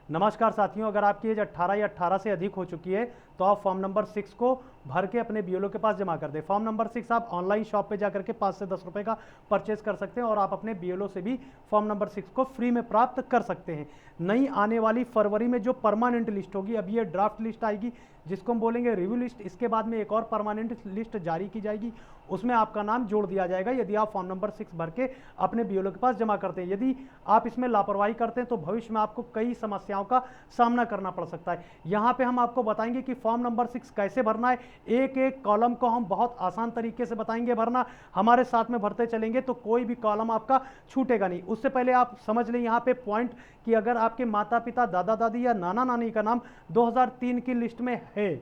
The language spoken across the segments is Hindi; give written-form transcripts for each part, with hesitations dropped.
नमस्कार साथियों, अगर आपकी एज 18 या 18 से अधिक हो चुकी है तो आप फॉर्म नंबर 6 को भर के अपने बीएलओ के पास जमा कर दें। फॉर्म नंबर 6 आप ऑनलाइन शॉप पे जाकर के 5 से 10 रुपए का परचेज कर सकते हैं और आप अपने बीएलओ से भी फॉर्म नंबर 6 को फ्री में प्राप्त कर सकते हैं। नई आने वाली फरवरी में जो परमानेंट लिस्ट होगी, अभी ये ड्राफ्ट लिस्ट आएगी जिसको हम बोलेंगे रिव्यू लिस्ट, इसके बाद में एक और परमानेंट लिस्ट जारी की जाएगी, उसमें आपका नाम जोड़ दिया जाएगा यदि आप फॉर्म नंबर 6 भर के अपने बीएलओ के पास जमा करते हैं। यदि आप इसमें लापरवाही करते हैं तो भविष्य में आपको कई समस्याओं का सामना करना पड़ सकता है। यहाँ पे हम आपको बताएंगे कि फॉर्म नंबर 6 कैसे भरना है। एक एक कॉलम को हम बहुत आसान तरीके से बताएंगे भरना। हमारे साथ में भरते चलेंगे तो कोई भी कॉलम आपका छूटेगा नहीं। उससे पहले आप समझ लें यहाँ पे पॉइंट कि अगर आपके माता पिता, दादा दादी या नाना नानी का नाम 2003 की लिस्ट में है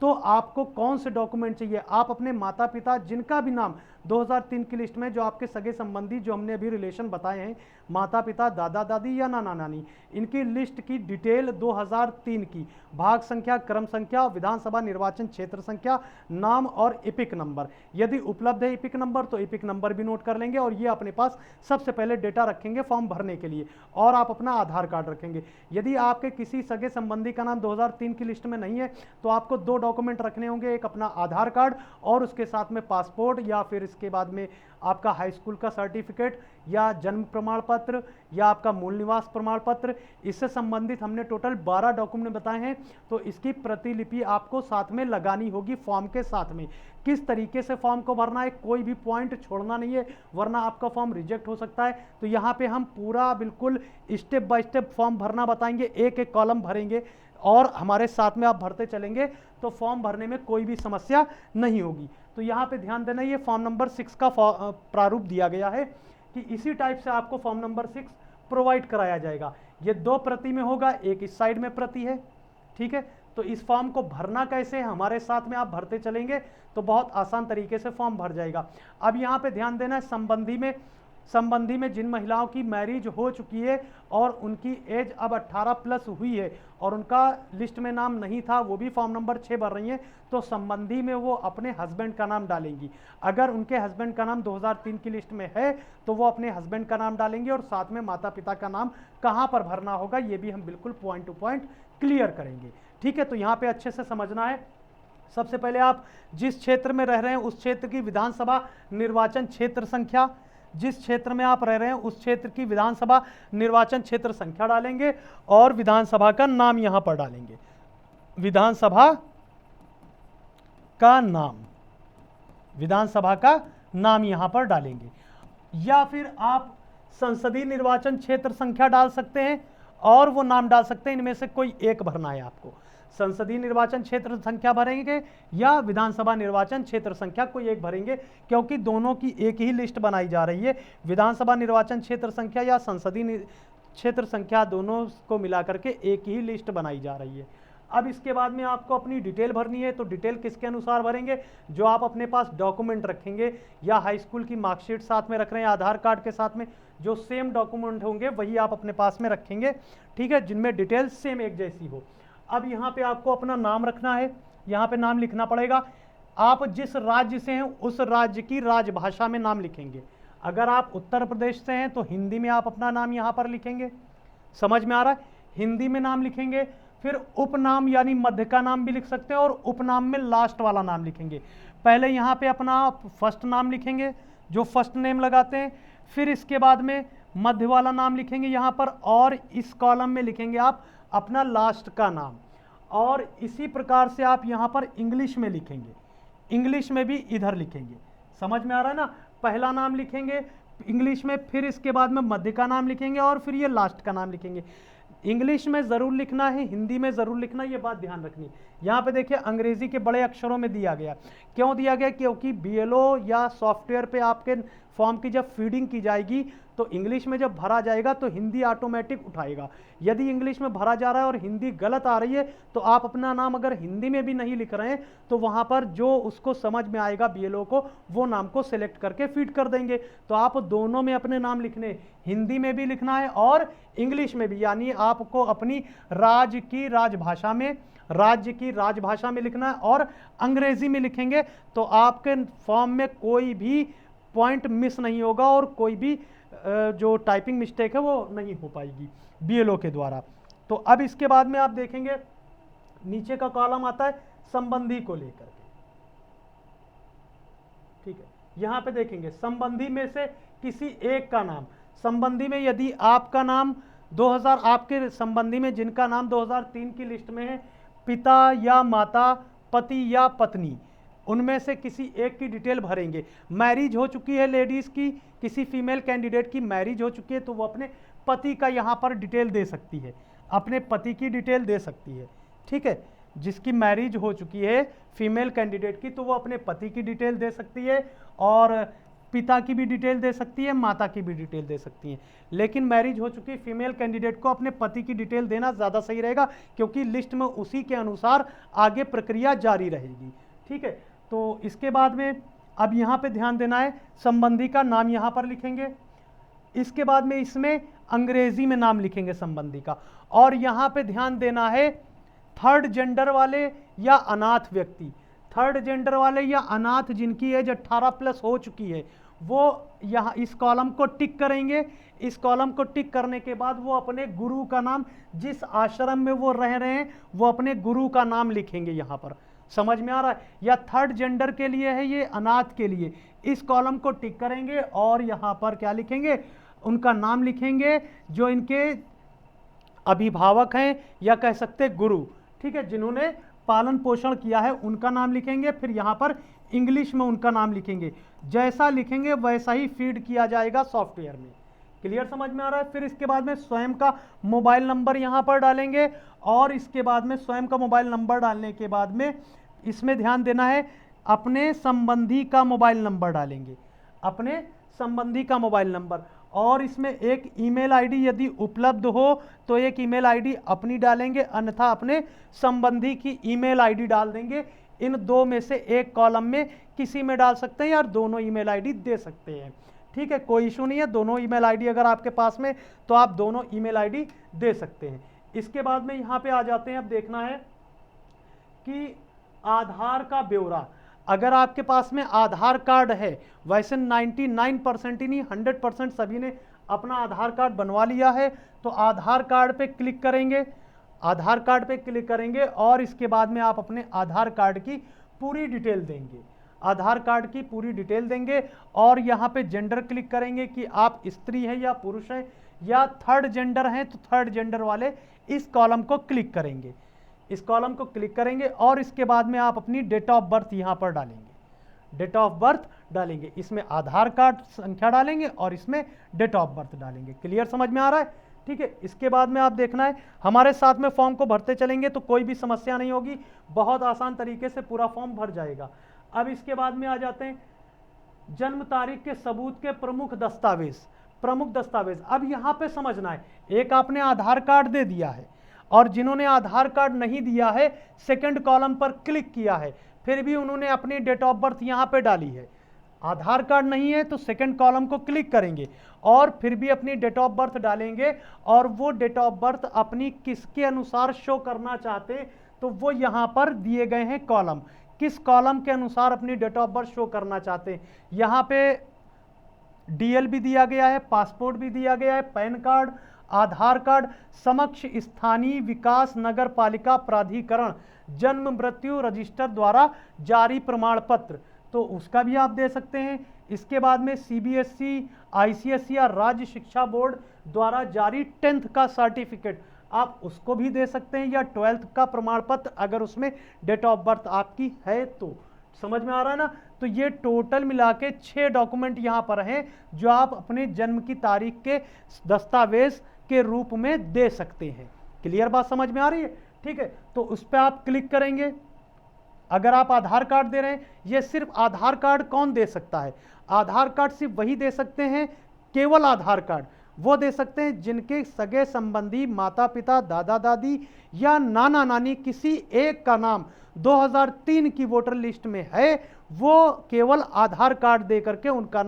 तो आपको कौन से डॉक्यूमेंट चाहिए। आप अपने माता पिता जिनका भी नाम 2003 की लिस्ट में, जो आपके सगे संबंधी, जो हमने अभी रिलेशन बताए हैं, माता पिता, दादा दादी या नाना नानी, इनकी लिस्ट की डिटेल 2003 की भाग संख्या, क्रम संख्या, विधानसभा निर्वाचन क्षेत्र संख्या, नाम और इपिक नंबर, यदि उपलब्ध है इपिक नंबर तो इपिक नंबर भी नोट कर लेंगे और ये अपने पास सबसे पहले डेटा रखेंगे फॉर्म भरने के लिए। और आप अपना आधार कार्ड रखेंगे। यदि आपके किसी सगे संबंधी का नाम 2003 की लिस्ट में नहीं है तो आपको दो डॉक्यूमेंट रखने होंगे, एक अपना आधार कार्ड और उसके साथ में पासपोर्ट, या फिर इसके बाद में आपका हाई स्कूल का सर्टिफिकेट या जन्म प्रमाण पत्र या आपका मूल निवास प्रमाण पत्र। इससे संबंधित हमने टोटल 12 डॉक्यूमेंट बताए हैं, तो इसकी प्रतिलिपि आपको साथ में लगानी होगी फॉर्म के साथ में। किस तरीके से फॉर्म को भरना है, कोई भी पॉइंट छोड़ना नहीं है वरना आपका फॉर्म रिजेक्ट हो सकता है। तो यहाँ पे हम पूरा बिल्कुल स्टेप बाय स्टेप फॉर्म भरना बताएंगे, एक एक कॉलम भरेंगे और हमारे साथ में आप भरते चलेंगे तो फॉर्म भरने में कोई भी समस्या नहीं होगी। तो यहाँ पे ध्यान देना, ये फॉर्म नंबर 6 का प्रारूप दिया गया है कि इसी टाइप से आपको फॉर्म नंबर 6 प्रोवाइड कराया जाएगा। ये 2 प्रति में होगा, एक इस साइड में प्रति है, ठीक है। तो इस फॉर्म को भरना कैसे है, हमारे साथ में आप भरते चलेंगे तो बहुत आसान तरीके से फॉर्म भर जाएगा। अब यहाँ पे ध्यान देना है, संबंधी में जिन महिलाओं की मैरिज हो चुकी है और उनकी एज अब 18 प्लस हुई है और उनका लिस्ट में नाम नहीं था, वो भी फॉर्म नंबर 6 भर रही हैं, तो संबंधी में वो अपने हस्बैंड का नाम डालेंगी। अगर उनके हस्बैंड का नाम 2003 की लिस्ट में है तो वो अपने हस्बैंड का नाम डालेंगे और साथ में माता पिता का नाम कहाँ पर भरना होगा ये भी हम बिल्कुल पॉइंट टू पॉइंट क्लियर करेंगे, ठीक है। तो यहाँ पे अच्छे से समझना है। सबसे पहले आप जिस क्षेत्र में रह रहे हैं उस क्षेत्र की विधानसभा निर्वाचन क्षेत्र संख्या, जिस क्षेत्र में आप रह रहे हैं उस क्षेत्र की विधानसभा निर्वाचन क्षेत्र संख्या डालेंगे और विधानसभा का नाम यहां पर डालेंगे, विधानसभा का नाम यहां पर डालेंगे। या फिर आप संसदीय निर्वाचन क्षेत्र संख्या डाल सकते हैं और वो नाम डाल सकते हैं, इनमें से कोई एक भरना है आपको। संसदीय निर्वाचन क्षेत्र संख्या भरेंगे या विधानसभा निर्वाचन क्षेत्र संख्या कोई एक भरेंगे, क्योंकि दोनों की एक ही लिस्ट बनाई जा रही है। विधानसभा निर्वाचन क्षेत्र संख्या या संसदीय क्षेत्र संख्या दोनों को मिलाकर के एक ही लिस्ट बनाई जा रही है। अब इसके बाद में आपको अपनी डिटेल भरनी है, तो डिटेल किसके अनुसार भरेंगे, जो आप अपने पास डॉक्यूमेंट रखेंगे या हाई स्कूल की मार्कशीट साथ में रख रहे हैं, आधार कार्ड के साथ में जो सेम डॉक्यूमेंट होंगे वही आप अपने पास में रखेंगे, ठीक है, जिनमें डिटेल सेम एक जैसी हो। अब यहाँ पे आपको अपना नाम रखना है, यहाँ पे नाम लिखना पड़ेगा। आप जिस राज्य से हैं उस राज्य की राजभाषा में नाम लिखेंगे। अगर आप उत्तर प्रदेश से हैं तो हिंदी में आप अपना नाम यहाँ पर लिखेंगे, समझ में आ रहा है, हिंदी में नाम लिखेंगे। फिर उपनाम यानी मध्य का नाम भी लिख सकते हैं और उपनाम में लास्ट वाला नाम लिखेंगे। पहले यहाँ पे अपना फर्स्ट नाम लिखेंगे जो फर्स्ट नेम लगाते हैं, फिर इसके बाद में मध्य वाला नाम लिखेंगे यहाँ पर और इस कॉलम में लिखेंगे आप अपना लास्ट का नाम। और इसी प्रकार से आप यहाँ पर इंग्लिश में लिखेंगे, इंग्लिश में भी इधर लिखेंगे, समझ में आ रहा है ना। पहला नाम लिखेंगे इंग्लिश में, फिर इसके बाद में मध्य का नाम लिखेंगे और फिर ये लास्ट का नाम लिखेंगे। इंग्लिश में ज़रूर लिखना है, हिंदी में ज़रूर लिखना है, ये बात ध्यान रखनी है। यहाँ पे देखिए अंग्रेजी के बड़े अक्षरों में दिया गया, क्यों दिया गया, क्योंकि बीएलओ या सॉफ्टवेयर पे आपके फॉर्म की जब फीडिंग की जाएगी तो इंग्लिश में जब भरा जाएगा तो हिंदी ऑटोमेटिक उठाएगा। यदि इंग्लिश में भरा जा रहा है और हिंदी गलत आ रही है तो आप अपना नाम अगर हिंदी में भी नहीं लिख रहे हैं तो वहाँ पर जो उसको समझ में आएगा बीएलओ को वो नाम को सिलेक्ट करके फीड कर देंगे। तो आप दोनों में अपने नाम लिखने, हिंदी में भी लिखना है और इंग्लिश में भी, यानी आपको अपनी राज्य की राजभाषा में लिखना है और अंग्रेजी में लिखेंगे तो आपके फॉर्म में कोई भी पॉइंट मिस नहीं होगा और कोई भी जो टाइपिंग मिस्टेक है वो नहीं हो पाएगी बीएलओ के द्वारा। तो अब इसके बाद में आप देखेंगे नीचे का कॉलम आता है संबंधी को लेकर के, ठीक है। यहां पे देखेंगे संबंधी में से किसी एक का नाम, संबंधी में यदि आपका नाम 2000, आपके संबंधी में जिनका नाम 2003 की लिस्ट में है, पिता या माता, पति या पत्नी, उनमें से किसी एक की डिटेल भरेंगे। मैरिज हो चुकी है लेडीज की, किसी फीमेल कैंडिडेट की मैरिज हो चुकी है तो वो अपने पति का यहाँ पर डिटेल दे सकती है, अपने पति की डिटेल दे सकती है, ठीक है। जिसकी मैरिज हो चुकी है फीमेल कैंडिडेट की तो वो अपने पति की डिटेल दे सकती है, और पिता की भी डिटेल दे सकती है, माता की भी डिटेल दे सकती है। लेकिन मैरिज हो चुकी फीमेल कैंडिडेट को अपने पति की डिटेल देना ज़्यादा सही रहेगा, क्योंकि लिस्ट में उसी के अनुसार आगे प्रक्रिया जारी रहेगी, ठीक है। तो इसके बाद में अब यहाँ पे ध्यान देना है, संबंधी का नाम यहाँ पर लिखेंगे। इसके बाद में इसमें अंग्रेजी में नाम लिखेंगे संबंधी का, और यहाँ पे ध्यान देना है थर्ड जेंडर वाले या अनाथ व्यक्ति, थर्ड जेंडर वाले या अनाथ जिनकी एज 18 प्लस हो चुकी है, वो यहाँ इस कॉलम को टिक करेंगे। इस कॉलम को टिक करने के बाद वो अपने गुरु का नाम, जिस आश्रम में वो रह रहे हैं वो अपने गुरु का नाम लिखेंगे यहाँ पर। समझ में आ रहा है? या थर्ड जेंडर के लिए है ये, अनाथ के लिए, इस कॉलम को टिक करेंगे और यहाँ पर क्या लिखेंगे, उनका नाम लिखेंगे जो इनके अभिभावक हैं या कह सकते गुरु, ठीक है, जिन्होंने पालन पोषण किया है उनका नाम लिखेंगे। फिर यहाँ पर इंग्लिश में उनका नाम लिखेंगे, जैसा लिखेंगे वैसा ही फीड किया जाएगा सॉफ्टवेयर में। क्लियर, समझ में आ रहा है? फिर इसके बाद में स्वयं का मोबाइल नंबर यहाँ पर डालेंगे, और इसके बाद में स्वयं का मोबाइल नंबर डालने के बाद में इसमें ध्यान देना है अपने संबंधी का मोबाइल नंबर डालेंगे, अपने संबंधी का मोबाइल नंबर, और इसमें एक ईमेल आईडी यदि उपलब्ध हो तो एक ईमेल आईडी अपनी डालेंगे, अन्यथा अपने संबंधी की ईमेल आईडी डाल देंगे। इन दो में से एक कॉलम में किसी में डाल सकते हैं या दोनों ईमेल आईडी दे सकते हैं, ठीक है, कोई इशू नहीं है। दोनों ईमेल आईडी अगर आपके पास में तो आप दोनों ईमेल आईडी दे सकते हैं। इसके बाद में यहाँ पे आ जाते हैं, अब देखना है कि आधार का ब्यौरा। अगर आपके पास में आधार कार्ड है, वैसे 99% ही नहीं 100% सभी ने अपना आधार कार्ड बनवा लिया है, तो आधार कार्ड पे क्लिक करेंगे, आधार कार्ड पे क्लिक करेंगे और इसके बाद में आप अपने आधार कार्ड की पूरी डिटेल देंगे, आधार कार्ड की पूरी डिटेल देंगे, और यहाँ पे जेंडर क्लिक करेंगे कि आप स्त्री हैं या पुरुष हैं, या थर्ड जेंडर हैं तो थर्ड जेंडर वाले इस कॉलम को क्लिक करेंगे, इस कॉलम को क्लिक करेंगे, और इसके बाद में आप अपनी डेट ऑफ बर्थ यहाँ पर डालेंगे, डेट ऑफ बर्थ डालेंगे, इसमें आधार कार्ड संख्या डालेंगे और इसमें डेट ऑफ बर्थ डालेंगे। क्लियर, समझ में आ रहा है? ठीक है। इसके बाद में आप देखना है, हमारे साथ में फॉर्म को भरते चलेंगे तो कोई भी समस्या नहीं होगी, बहुत आसान तरीके से पूरा फॉर्म भर जाएगा। अब इसके बाद में आ जाते हैं जन्म तारीख के सबूत के प्रमुख दस्तावेज, प्रमुख दस्तावेज। अब यहाँ पे समझना है, एक आपने आधार कार्ड दे दिया है, और जिन्होंने आधार कार्ड नहीं दिया है सेकंड कॉलम पर क्लिक किया है, फिर भी उन्होंने अपनी डेट ऑफ बर्थ यहाँ पे डाली है। आधार कार्ड नहीं है तो सेकंड कॉलम को क्लिक करेंगे और फिर भी अपनी डेट ऑफ बर्थ डालेंगे, और वो डेट ऑफ बर्थ अपनी किसके अनुसार शो करना चाहते तो वो यहाँ पर दिए गए हैं कॉलम, किस कॉलम के अनुसार अपनी डेट ऑफ बर्थ शो करना चाहते हैं। यहाँ पे डीएल भी दिया गया है, पासपोर्ट भी दिया गया है, पैन कार्ड, आधार कार्ड, समक्ष स्थानीय विकास नगर पालिका प्राधिकरण जन्म मृत्यु रजिस्टर द्वारा जारी प्रमाण पत्र, तो उसका भी आप दे सकते हैं। इसके बाद में सीबीएसई, आईसीएसई या राज्य शिक्षा बोर्ड द्वारा जारी 10th का सर्टिफिकेट आप उसको भी दे सकते हैं, या 12th का प्रमाण पत्र अगर उसमें डेट ऑफ बर्थ आपकी है तो। समझ में आ रहा है ना? तो ये टोटल मिला के 6 डॉक्यूमेंट यहाँ पर हैं जो आप अपने जन्म की तारीख के दस्तावेज के रूप में दे सकते हैं। क्लियर बात समझ में आ रही है? ठीक है, तो उस पर आप क्लिक करेंगे। अगर आप आधार कार्ड दे रहे हैं, ये सिर्फ आधार कार्ड कौन दे सकता है? आधार कार्ड सिर्फ वही दे सकते हैं, केवल आधार कार्ड वो दे सकते हैं जिनके सगे संबंधी माता पिता, दादा दादी या नाना नानी किसी एक का नाम 2003 की वोटर लिस्ट में है, वो केवल आधार कार्ड दे करके उनका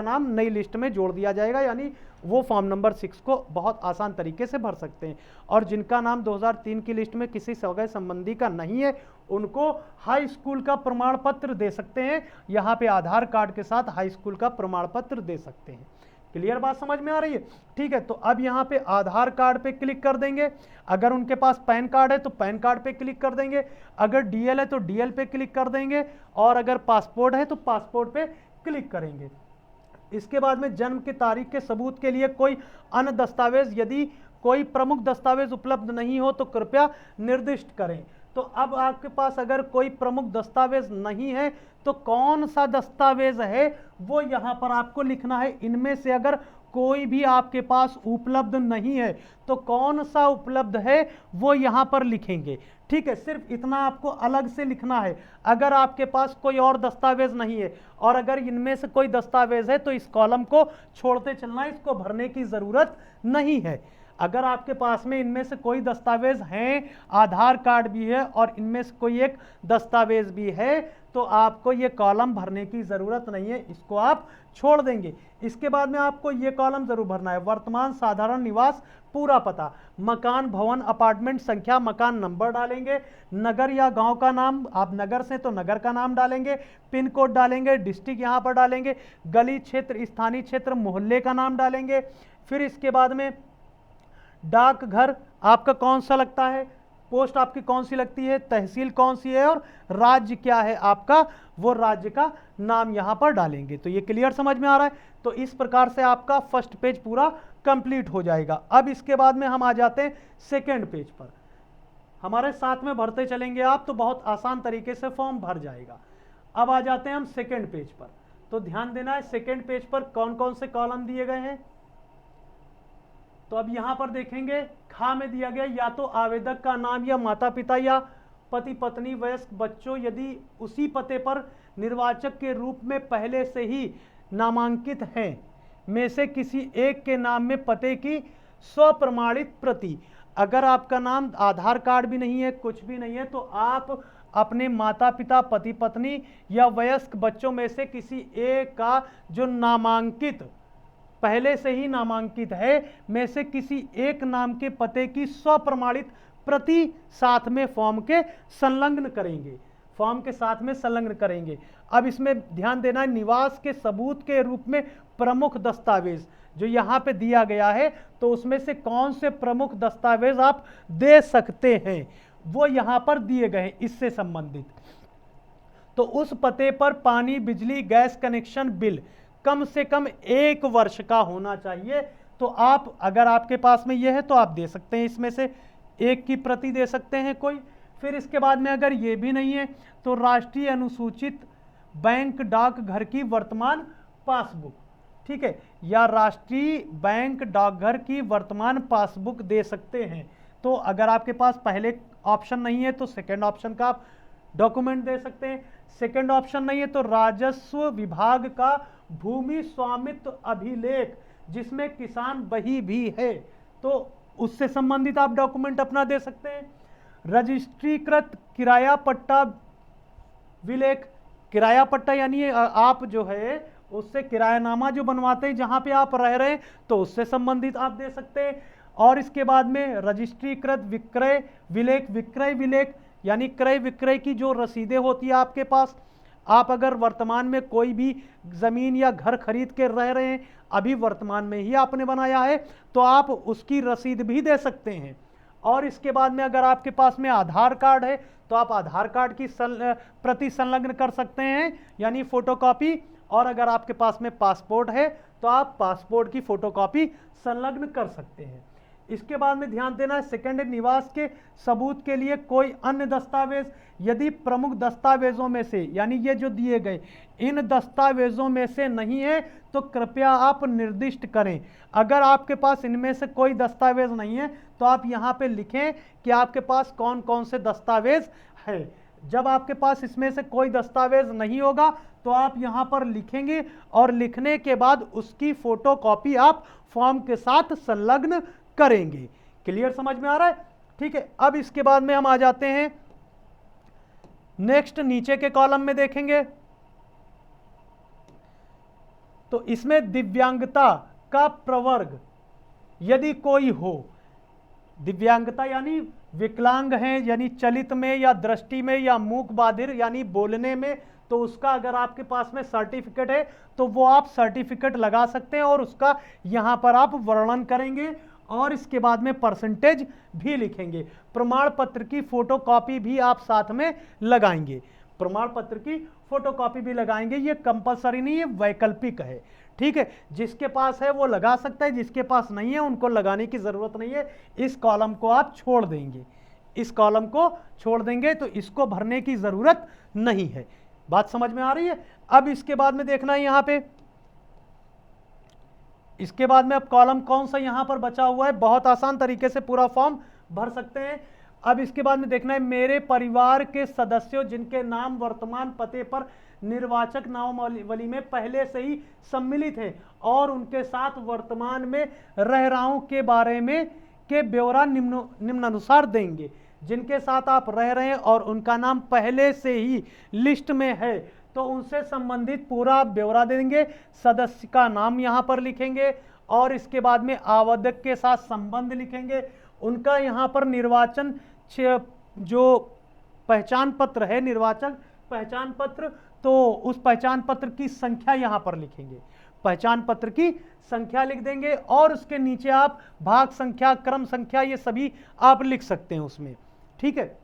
नाम नई लिस्ट में जोड़ दिया जाएगा, यानी वो फॉर्म नंबर 6 को बहुत आसान तरीके से भर सकते हैं। और जिनका नाम 2003 की लिस्ट में किसी सगे संबंधी का नहीं है, उनको हाई स्कूल का प्रमाण पत्र दे सकते हैं। यहाँ पे आधार कार्ड के साथ हाई स्कूल का प्रमाण पत्र दे सकते हैं। क्लियर बात समझ में आ रही है? ठीक है, तो अब यहाँ पे आधार कार्ड पे क्लिक कर देंगे। अगर उनके पास पैन कार्ड है तो पैन कार्ड पे क्लिक कर देंगे, अगर डीएल है तो डीएल पे क्लिक कर देंगे, और अगर पासपोर्ट है तो पासपोर्ट पे क्लिक करेंगे। इसके बाद में जन्म की तारीख के सबूत के लिए कोई अन्य दस्तावेज, यदि कोई प्रमुख दस्तावेज उपलब्ध नहीं हो तो कृपया निर्दिष्ट करें। तो अब आपके पास अगर कोई प्रमुख दस्तावेज नहीं है तो कौन सा दस्तावेज है वो यहाँ पर आपको लिखना है। इनमें से अगर कोई भी आपके पास उपलब्ध नहीं है तो कौन सा उपलब्ध है वो यहाँ पर लिखेंगे। ठीक है, सिर्फ इतना आपको अलग से लिखना है। अगर आपके पास कोई और दस्तावेज नहीं है और अगर इनमें से कोई दस्तावेज है तो इस कॉलम को छोड़ते चलना, इसको भरने की ज़रूरत नहीं है। अगर आपके पास में इनमें से कोई दस्तावेज हैं, आधार कार्ड भी है और इनमें से कोई एक दस्तावेज भी है, तो आपको ये कॉलम भरने की ज़रूरत नहीं है, इसको आप छोड़ देंगे। इसके बाद में आपको ये कॉलम ज़रूर भरना है। वर्तमान साधारण निवास पूरा पता, मकान, भवन, अपार्टमेंट संख्या, मकान नंबर डालेंगे, नगर या गांव का नाम, आप नगर से तो नगर का नाम डालेंगे, पिन कोड डालेंगे, डिस्ट्रिक्ट यहाँ पर डालेंगे, गली क्षेत्र, स्थानीय क्षेत्र, मोहल्ले का नाम डालेंगे। फिर इसके बाद में डाकघर आपका कौन सा लगता है, पोस्ट आपकी कौन सी लगती है, तहसील कौन सी है और राज्य क्या है आपका, वो राज्य का नाम यहाँ पर डालेंगे। तो ये क्लियर समझ में आ रहा है? तो इस प्रकार से आपका फर्स्ट पेज पूरा कंप्लीट हो जाएगा। अब इसके बाद में हम आ जाते हैं सेकेंड पेज पर। हमारे साथ में भरते चलेंगे आप तो बहुत आसान तरीके से फॉर्म भर जाएगा। अब आ जाते हैं हम सेकेंड पेज पर। तो ध्यान देना है सेकेंड पेज पर कौन कौन से कॉलम दिए गए हैं। तो अब यहां पर देखेंगे खा में दिया गया या तो आवेदक का नाम या माता पिता या पति पत्नी वयस्क बच्चों यदि उसी पते पर निर्वाचक के रूप में पहले से ही नामांकित हैं में से किसी एक के नाम में पते की स्वप्रमाणित प्रति। अगर आपका नाम आधार कार्ड भी नहीं है, कुछ भी नहीं है, तो आप अपने माता पिता, पति पत्नी या वयस्क बच्चों में से किसी एक का जो नामांकित पहले से ही नामांकित है में से किसी एक नाम के पते की स्वप्रमाणित प्रति साथ में फॉर्म के संलग्न करेंगे, फॉर्म के साथ में संलग्न करेंगे। अब इसमें ध्यान देना है निवास के सबूत के रूप में प्रमुख दस्तावेज जो यहाँ पे दिया गया है, तो उसमें से कौन से प्रमुख दस्तावेज आप दे सकते हैं वो यहाँ पर दिए गए हैं इससे संबंधित। तो उस पते पर पानी, बिजली, गैस कनेक्शन बिल कम से कम 1 वर्ष का होना चाहिए। तो आप अगर आपके पास में ये है तो आप दे सकते हैं, इसमें से एक की प्रति दे सकते हैं कोई। फिर इसके बाद में अगर ये भी नहीं है तो राष्ट्रीय अनुसूचित बैंक डाकघर की वर्तमान पासबुक, ठीक है, या राष्ट्रीय बैंक डाकघर की वर्तमान पासबुक दे सकते हैं। तो अगर आपके पास पहले ऑप्शन नहीं है तो सेकेंड ऑप्शन का आप डॉक्यूमेंट दे सकते हैं। सेकेंड ऑप्शन नहीं है तो राजस्व विभाग का भूमि स्वामित्व अभिलेख जिसमें किसान बही भी है, तो उससे संबंधित आप डॉक्यूमेंट अपना दे सकते हैं। रजिस्ट्रीकृत किराया पट्टा विलेख, किराया पट्टा यानी आप जो है उससे किरायानामा जो बनवाते हैं जहां पे आप रह रहे हैं, तो उससे संबंधित आप दे सकते हैं। और इसके बाद में रजिस्ट्रीकृत विक्रय विलेख, विक्रय विलेख यानी क्रय विक्रय की जो रसीदें होती है आपके पास, आप अगर वर्तमान में कोई भी ज़मीन या घर खरीद के रह रहे हैं, अभी वर्तमान में ही आपने बनाया है, तो आप उसकी रसीद भी दे सकते हैं। और इसके बाद में अगर आपके पास में आधार कार्ड है तो आप आधार कार्ड की प्रति संलग्न कर सकते हैं यानी फोटोकॉपी, और अगर आपके पास में पासपोर्ट है तो आप पासपोर्ट की फोटोकॉपी संलग्न कर सकते हैं। इसके बाद में ध्यान देना है सेकंड निवास के सबूत के लिए कोई अन्य दस्तावेज, यदि प्रमुख दस्तावेजों में से यानी ये जो दिए गए इन दस्तावेजों में से नहीं है तो कृपया आप निर्दिष्ट करें। अगर आपके पास इनमें से कोई दस्तावेज नहीं है तो आप यहाँ पे लिखें कि आपके पास कौन कौन से दस्तावेज है। जब आपके पास इसमें से कोई दस्तावेज नहीं होगा तो आप यहाँ पर लिखेंगे और लिखने के बाद उसकी फोटोकॉपी आप फॉर्म के साथ संलग्न करेंगे। क्लियर समझ में आ रहा है? ठीक है, अब इसके बाद में हम आ जाते हैं नेक्स्ट नीचे के कॉलम में देखेंगे तो इसमें दिव्यांगता का प्रवर्ग यदि कोई हो, दिव्यांगता यानी विकलांग हैं यानी चलित में या दृष्टि में या मूक बाधिर यानी बोलने में तो उसका अगर आपके पास में सर्टिफिकेट है तो वो आप सर्टिफिकेट लगा सकते हैं और उसका यहाँ पर आप वर्णन करेंगे और इसके बाद में परसेंटेज भी लिखेंगे। प्रमाण पत्र की फोटोकॉपी भी आप साथ में लगाएंगे, प्रमाण पत्र की फोटोकॉपी भी लगाएंगे। ये कंपलसरी नहीं है, वैकल्पिक है, ठीक है। जिसके पास है वो लगा सकता है, जिसके पास नहीं है उनको लगाने की जरूरत नहीं है। इस कॉलम को आप छोड़ देंगे, इस कॉलम को छोड़ देंगे, तो इसको भरने की जरूरत नहीं है। बात समझ में आ रही है। अब इसके बाद में देखना है यहाँ पे, इसके बाद में अब कॉलम कौन सा यहाँ पर बचा हुआ है, बहुत आसान तरीके से पूरा फॉर्म भर सकते हैं। अब इसके बाद में देखना है मेरे परिवार के सदस्यों जिनके नाम वर्तमान पते पर निर्वाचक नामावली में पहले से ही सम्मिलित हैं और उनके साथ वर्तमान में रह रहा हूं के बारे में के ब्यौरा निम्नानुसार देंगे। जिनके साथ आप रह रहे हैं और उनका नाम पहले से ही लिस्ट में है तो उनसे संबंधित पूरा ब्यौरा देंगे। सदस्य का नाम यहाँ पर लिखेंगे और इसके बाद में आवेदक के साथ संबंध लिखेंगे। उनका यहाँ पर निर्वाचन जो पहचान पत्र है, निर्वाचक पहचान पत्र, तो उस पहचान पत्र की संख्या यहाँ पर लिखेंगे, पहचान पत्र की संख्या लिख देंगे और उसके नीचे आप भाग संख्या, क्रम संख्या, ये सभी आप लिख सकते हैं उसमें, ठीक है।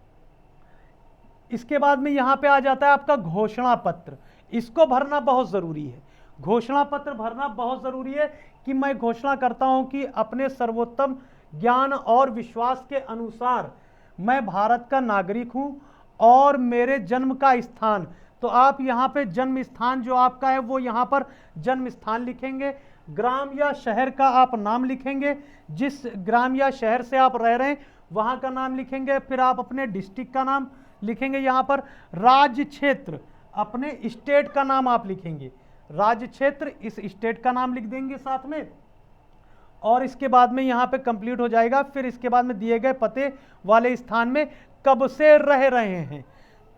इसके बाद में यहाँ पे आ जाता है आपका घोषणा पत्र। इसको भरना बहुत ज़रूरी है, घोषणा पत्र भरना बहुत ज़रूरी है कि मैं घोषणा करता हूँ कि अपने सर्वोत्तम ज्ञान और विश्वास के अनुसार मैं भारत का नागरिक हूँ और मेरे जन्म का स्थान, तो आप यहाँ पे जन्म स्थान जो आपका है वो यहाँ पर जन्म स्थान लिखेंगे। ग्राम या शहर का आप नाम लिखेंगे, जिस ग्राम या शहर से आप रह रहे हैं वहाँ का नाम लिखेंगे। फिर आप अपने डिस्ट्रिक्ट का नाम लिखेंगे यहाँ पर। राज्य क्षेत्र, अपने स्टेट का नाम आप लिखेंगे, राज्य क्षेत्र, इस स्टेट का नाम लिख देंगे साथ में और इसके बाद में यहाँ पे कंप्लीट हो जाएगा। फिर इसके बाद में दिए गए पते वाले स्थान में कब से रह रहे हैं,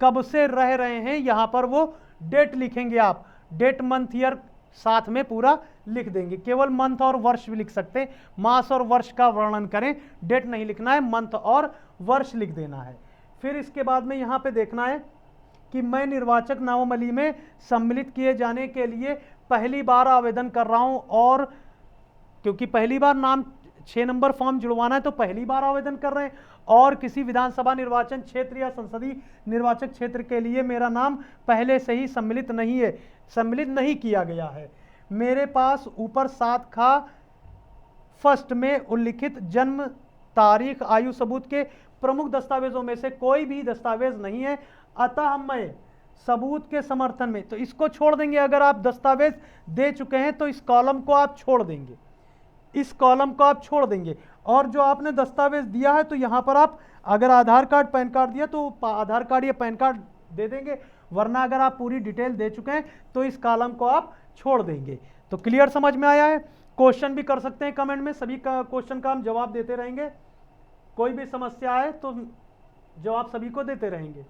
कब से रह रहे हैं यहाँ पर वो डेट लिखेंगे आप, डेट मंथ ईयर साथ में पूरा लिख देंगे। केवल मंथ और वर्ष भी लिख सकते हैं, मास और वर्ष का वर्णन करें, डेट नहीं लिखना है, मंथ और वर्ष लिख देना है। फिर इसके बाद में यहाँ पे देखना है कि मैं निर्वाचक नामावली में सम्मिलित किए जाने के लिए पहली बार आवेदन कर रहा हूँ और क्योंकि पहली बार नाम 6 नंबर फॉर्म जुड़वाना है तो पहली बार आवेदन कर रहे हैं और किसी विधानसभा निर्वाचन क्षेत्र या संसदीय निर्वाचक क्षेत्र के लिए मेरा नाम पहले से ही सम्मिलित नहीं है, सम्मिलित नहीं किया गया है। मेरे पास ऊपर 7 खा फर्स्ट में उल्लिखित जन्म तारीख, आयु सबूत के प्रमुख दस्तावेजों में से कोई भी दस्तावेज नहीं है, अतः मैं सबूत के समर्थन में, तो इसको छोड़ देंगे। अगर आप दस्तावेज दे चुके हैं तो इस कॉलम को आप छोड़ देंगे, इस कॉलम को आप छोड़ देंगे। और जो आपने दस्तावेज दिया है तो यहाँ पर आप अगर आधार कार्ड पैन कार्ड दिया तो आधार कार्ड या पैन कार्ड दे देंगे, वरना अगर आप पूरी डिटेल दे चुके हैं तो इस कॉलम को आप छोड़ देंगे। तो क्लियर समझ में आया है। क्वेश्चन भी कर सकते हैं कमेंट में, सभी का क्वेश्चन का हम जवाब देते रहेंगे। कोई भी समस्या आए तो जवाब सभी को देते रहेंगे।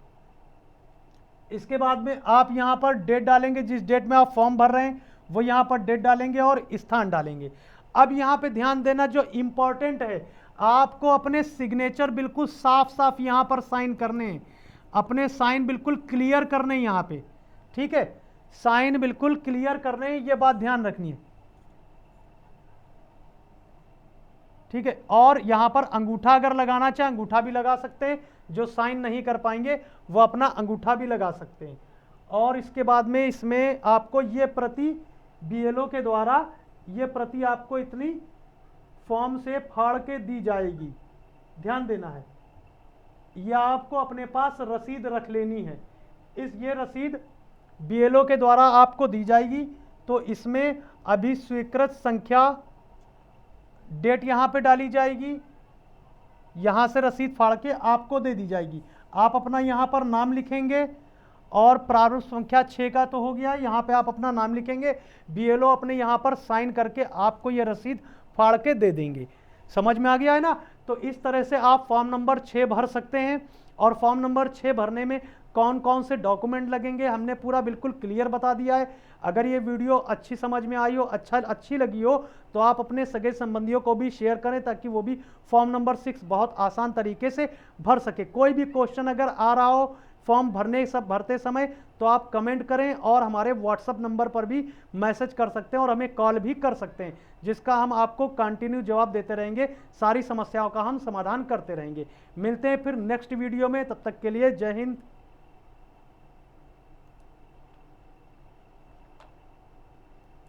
इसके बाद में आप यहाँ पर डेट डालेंगे, जिस डेट में आप फॉर्म भर रहे हैं वो यहाँ पर डेट डालेंगे और स्थान डालेंगे। अब यहाँ पे ध्यान देना, जो इम्पोर्टेंट है, आपको अपने सिग्नेचर बिल्कुल साफ साफ यहाँ पर साइन करने हैं, अपने साइन बिल्कुल क्लियर करने हैं यहाँ पे, ठीक है, साइन बिल्कुल क्लियर करने हैं, ये बात ध्यान रखनी है, ठीक है। और यहाँ पर अंगूठा अगर लगाना चाहे अंगूठा भी लगा सकते हैं, जो साइन नहीं कर पाएंगे वो अपना अंगूठा भी लगा सकते हैं। और इसके बाद में इसमें आपको ये प्रति BLO के द्वारा ये प्रति आपको इतनी फॉर्म से फाड़ के दी जाएगी, ध्यान देना है। ये आपको अपने पास रसीद रख लेनी है, ये रसीद BLO के द्वारा आपको दी जाएगी। तो इसमें अभी स्वीकृत संख्या, डेट यहाँ पे डाली जाएगी, यहाँ से रसीद फाड़ के आपको दे दी जाएगी। आप अपना यहाँ पर नाम लिखेंगे और प्रारूप संख्या 6 का तो हो गया, यहाँ पे आप अपना नाम लिखेंगे, BLO अपने यहाँ पर साइन करके आपको ये रसीद फाड़ के दे देंगे। समझ में आ गया है ना। तो इस तरह से आप फॉर्म नंबर 6 भर सकते हैं। और फॉर्म नंबर 6 भरने में कौन कौन से डॉक्यूमेंट लगेंगे हमने पूरा बिल्कुल क्लियर बता दिया है। अगर ये वीडियो अच्छी समझ में आई हो, अच्छी लगी हो, तो आप अपने सगे संबंधियों को भी शेयर करें ताकि वो भी फॉर्म नंबर 6 बहुत आसान तरीके से भर सके। कोई भी क्वेश्चन अगर आ रहा हो फॉर्म भरते समय तो आप कमेंट करें और हमारे व्हाट्सएप नंबर पर भी मैसेज कर सकते हैं और हमें कॉल भी कर सकते हैं, जिसका हम आपको कंटिन्यू जवाब देते रहेंगे, सारी समस्याओं का हम समाधान करते रहेंगे। मिलते हैं फिर नेक्स्ट वीडियो में, तब तक के लिए जय हिंद।